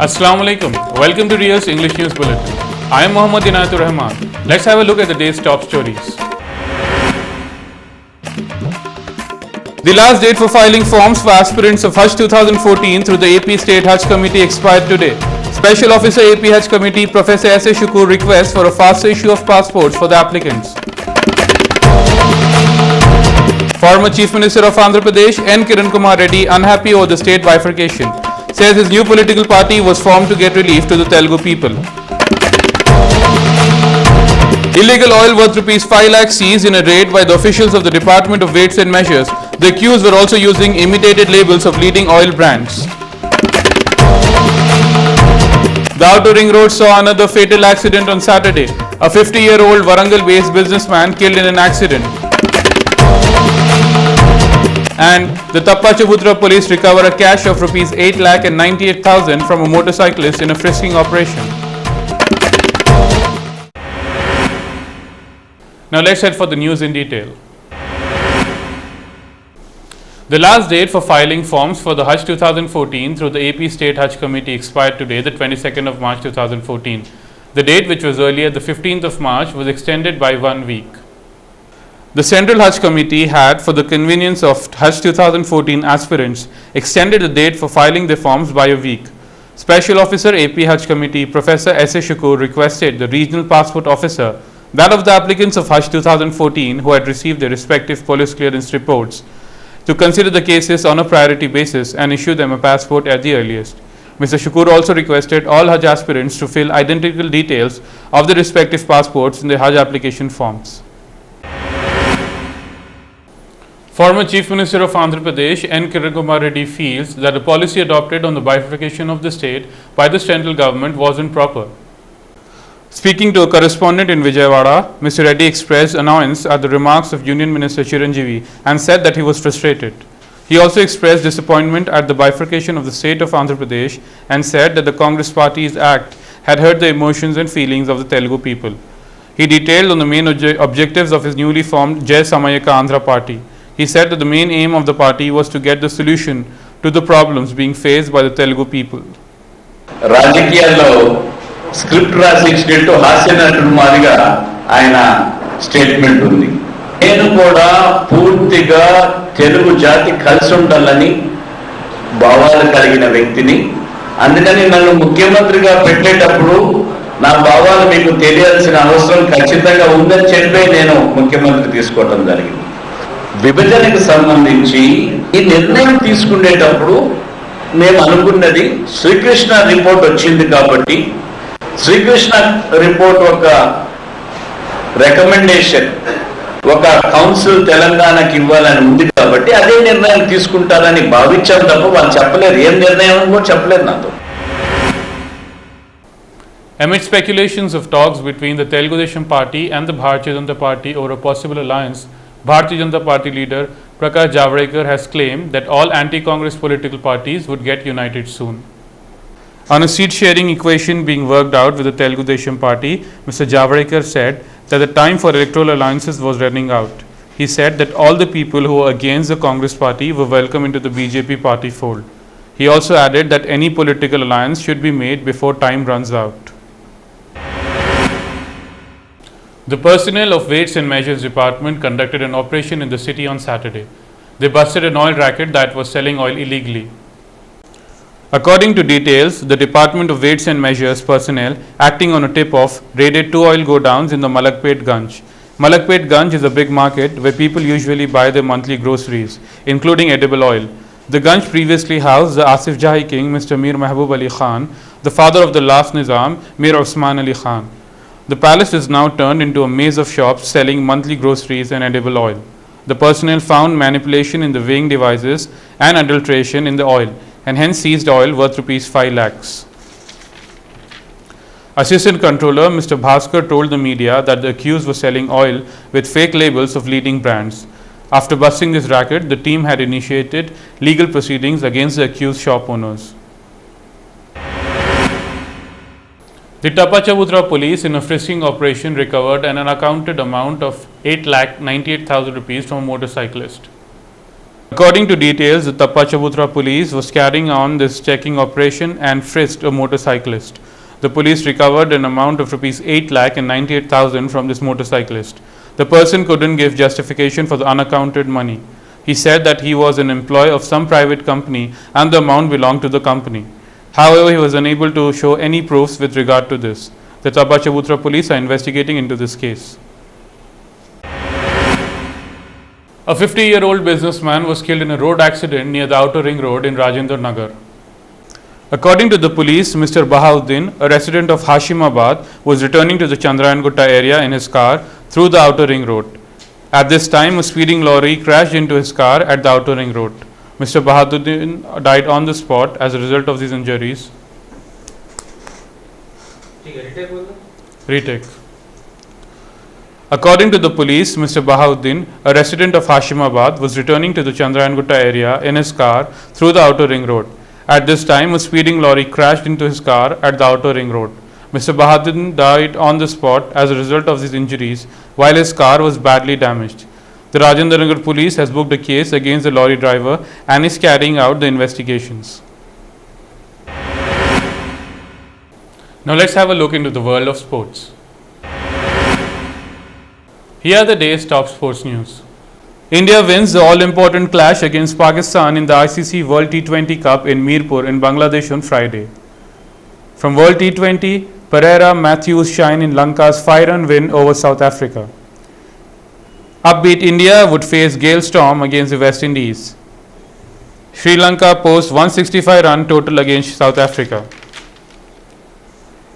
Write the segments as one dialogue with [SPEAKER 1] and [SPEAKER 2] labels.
[SPEAKER 1] Assalamu alaikum. Welcome to Riya's English News Bulletin. I am Attas-ur-Rahman. Let's have a look at the day's top stories. The last date for filing forms for aspirants of Hajj 2014 through the AP State Hajj Committee expired today. Special Officer AP Hajj Committee Professor S. Shukur requests for a faster issue of passports for the applicants. Former Chief Minister of Andhra Pradesh N. Kiran Kumar Reddy unhappy over the state bifurcation. Says his new political party was formed to get relief to the Telugu people. Illegal oil worth ₹5 lakh seized in a raid by the officials of the Department of Weights and Measures. The accused were also using imitated labels of leading oil brands. The Outer Ring Road saw another fatal accident on Saturday. A 50-year-old Warangal-based businessman killed in an accident. And the Tappachabutra police recover a cash of ₹8,98,000 from a motorcyclist in a frisking operation. Now let's head for the news in detail. The last date for filing forms for the Hajj 2014 through the AP State Hajj Committee expired today, the 22nd of March 2014. The date, which was earlier the 15th of March, was extended by 1 week. The Central Hajj Committee had, for the convenience of Hajj 2014 aspirants, extended the date for filing their forms by a week. Special Officer AP Hajj Committee Professor S. Shukur requested the Regional Passport Officer, that of the applicants of Hajj 2014 who had received their respective police clearance reports, to consider the cases on a priority basis and issue them a passport at the earliest. Mr. Shukur also requested all Hajj aspirants to fill identical details of the respective passports in the Hajj application forms. Former Chief Minister of Andhra Pradesh N. Kiran Kumar Reddy feels that the policy adopted on the bifurcation of the state by the central government wasn't proper. Speaking to a correspondent in Vijayawada, Mr. Reddy expressed annoyance at the remarks of Union Minister Chiranjeevi and said that he was frustrated. He also expressed disappointment at the bifurcation of the state of Andhra Pradesh and said that the Congress Party's act had hurt the emotions and feelings of the Telugu people. He detailed on the main objectives of his newly formed Jai Samayaka Andhra Party. He said that the main aim of the party was to get the solution to the problems being faced by the Telugu people.
[SPEAKER 2] రాజకీయాల్లో script రాసి ఇచ్చినట్టు హాస్యనటుడు మాదిగా ఆయన statement ఉంది. నేను కూడా పూర్తిగా తెలుగు జాతి కలిసి ఉండాలని భావాలు కలిగిన వ్యక్తిని. అందుకని నన్ను ముఖ్యమంత్రిగా పెట్టేటప్పుడు నా భావాలు మీకు తెలియాల్సిన అవసరం ఖచ్చితంగా ఉందని చెప్పి నేను ముఖ్యమంత్రి తీసుకోవడం జరిగింది. విభజనకు సంబంధించి ఈ నిర్ణయం తీసుకునేటప్పుడు మేము అనుకున్నది శ్రీకృష్ణ రిపోర్ట్ వచ్చింది కాబట్టి శ్రీకృష్ణ రిపోర్ట్ ఒక రికమెండేషన్ ఒక కౌన్సిల్ తెలంగాణకి ఇవ్వాలని ఉంది కాబట్టి అదే నిర్ణయం తీసుకుంటారని భావించాం తప్ప వాళ్ళు చెప్పలేదు. ఏం నిర్ణయం కూడా చెప్పలేదు నాతో.
[SPEAKER 1] Amid speculations of talks between the Telugu Desam Party and the Bharatiya Janata Party over a possible alliance, Bharatiya Janata Party leader Prakash Javadekar has claimed that all anti-Congress political parties would get united soon. On a seat-sharing equation being worked out with the Telugu Desam Party, Mr. Javadekar said that the time for electoral alliances was running out. He said that all the people who were against the Congress Party were welcome into the BJP party fold. He also added that any political alliance should be made before time runs out. The personnel of Weights and Measures Department conducted an operation in the city on Saturday. They busted an oil racket that was selling oil illegally. According to details, the Department of Weights and Measures personnel acting on a tip-off raided 2 oil godowns in the Malakpet Ganj. Malakpet Ganj is a big market where people usually buy their monthly groceries, including edible oil. The Ganj previously housed the Asif Jahi king, Mr. Mir Mahbub Ali Khan, the father of the last Nizam, Mir Osman Ali Khan. The palace is now turned into a maze of shops selling monthly groceries and edible oil. The personnel found manipulation in the weighing devices and adulteration in the oil and hence seized oil worth ₹5 lakhs. Assistant Controller Mr. Bhaskar told the media that the accused was selling oil with fake labels of leading brands. After busting this racket, the team had initiated legal proceedings against the accused shop owners. The Tappachabutra police in a frisking operation recovered an unaccounted amount of ₹8,98,000 from a motorcyclist. According to details, the Tappachaputra police was carrying on this checking operation and frisked a motorcyclist. The police recovered an amount of rupees 8,98,000 from this motorcyclist. The person couldn't give justification for the unaccounted money. He said that he was an employee of some private company and the amount belonged to the company. However, he was unable to show any proofs with regard to this. The Tappachaputra police are investigating into this case. A 50-year-old businessman was killed in a road accident near the Outer Ring Road in Rajendra Nagar. According to the police, Mr. Bahauddin, a resident of Hashimabad, was returning to the Chandrayangutta area in his car through the Outer Ring Road. At this time, a speeding lorry crashed into his car at the Outer Ring Road. Mr. Bahauddin died on the spot as a result of these injuries. Retake. According to the police, Mr. Bahauddin, a resident of Hashimabad, was returning to the Chandrayangutta area in his car through the Outer Ring Road. At this time, a speeding lorry crashed into his car at the Outer Ring Road. Mr. Bahauddin died on the spot as a result of these injuries, while his car was badly damaged. The Rajendra Nagar police has booked a case against the lorry driver and is carrying out the investigations. Now let's have a look into the world of sports. Here are the day's top sports news. India wins the all-important clash against Pakistan in the ICC World T20 Cup in Mirpur in Bangladesh on Friday. From World T20, Pereira Matthews shine in Lanka's 5-run win over South Africa. Upbeat India would face gale storm against the West Indies. Sri Lanka posts 165-run total against South Africa.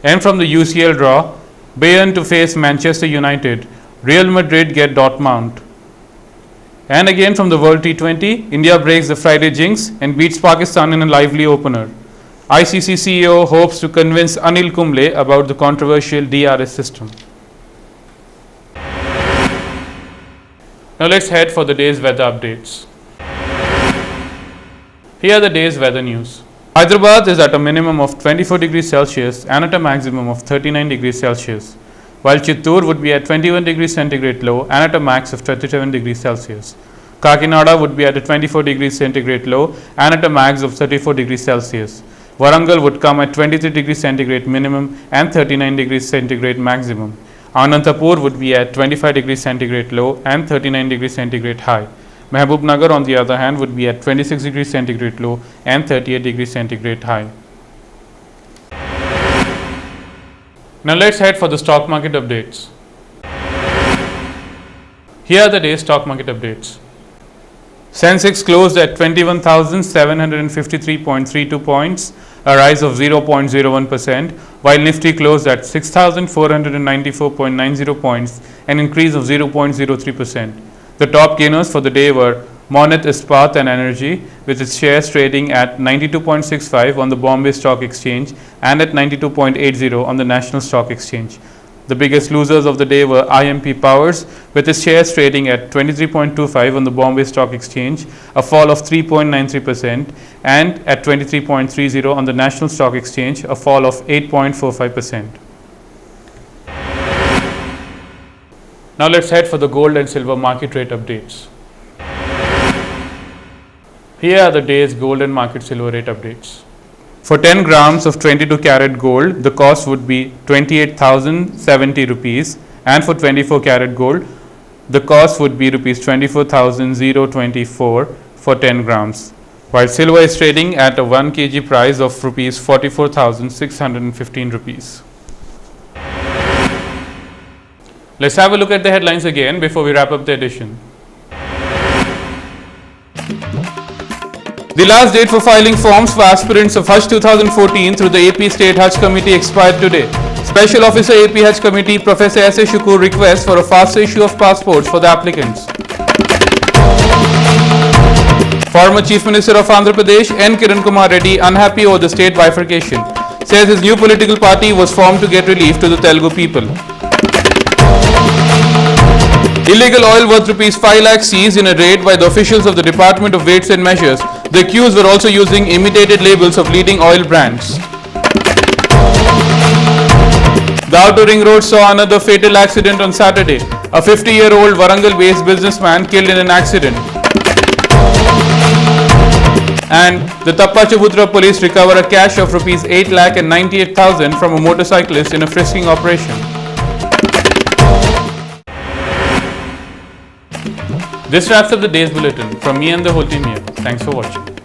[SPEAKER 1] And from the UCL draw, Bayern to face Manchester United. Real Madrid get Dortmund. And again from the World T20, India breaks the Friday jinx and beats Pakistan in a lively opener. ICC CEO hopes to convince Anil Kumble about the controversial DRS system. Now let's head for the day's weather updates. Here are the day's weather news. Hyderabad is at a minimum of 24 degrees Celsius and at a maximum of 39 degrees Celsius, while Chittoor would be at 21 degrees centigrade low and at a max of 37 degrees Celsius. Kakinada would be at a 24 degrees centigrade low and at a max of 34 degrees Celsius. Warangal would come at 23 degrees centigrade minimum and 39 degrees centigrade maximum. Anantapur would be at 25 degrees centigrade low and 39 degrees centigrade high. Mehbubnagar, on the other hand, would be at 26 degrees centigrade low and 38 degrees centigrade high. Now let's head for the stock market updates. Here are the day's stock market updates. Sensex closed at 21,753.32 points, a rise of 0.01%, while Nifty closed at 6,494.90 points, an increase of 0.03%. The top gainers for the day were Monnet Ispat and Energy, with its shares trading at 92.65 on the Bombay Stock Exchange and at 92.80 on the National Stock Exchange. The biggest losers of the day were IMP Powers, with its shares trading at 23.25 on the Bombay Stock Exchange, a fall of 3.93%, and at 23.30 on the National Stock Exchange, a fall of 8.45%. Now let's head for the gold and silver market rate updates. Here are the day's gold and market silver rate updates. For 10 grams of 22 karat gold, the cost would be 28,070 rupees, and for 24 karat gold, the cost would be rupees 24,024 for 10 grams, while silver is trading at a 1 kg price of rupees 44,615 rupees. Let's have a look at the headlines again before we wrap up the edition. The last date for filing forms for aspirants of Hajj 2014 through the AP State Hajj Committee expired today. Special Officer AP Hajj Committee Professor S. A. Shukur requests for a faster issue of passports for the applicants. Former Chief Minister of Andhra Pradesh N. Kiran Kumar Reddy unhappy over the state bifurcation. Says his new political party was formed to get relief to the Telugu people. Illegal oil worth rupees 5 lakh seized in a raid by the officials of the Department of Weights and Measures. The accused were also using imitated labels of leading oil brands. The Outer Ring Road saw another fatal accident on Saturday. A 50-year-old Warangal-based businessman killed in an accident. And the Tappachabutra police recover a cash of rupees 8,98,000 from a motorcyclist in a frisking operation. This wraps up the day's bulletin. From me and the whole team here, thanks for watching.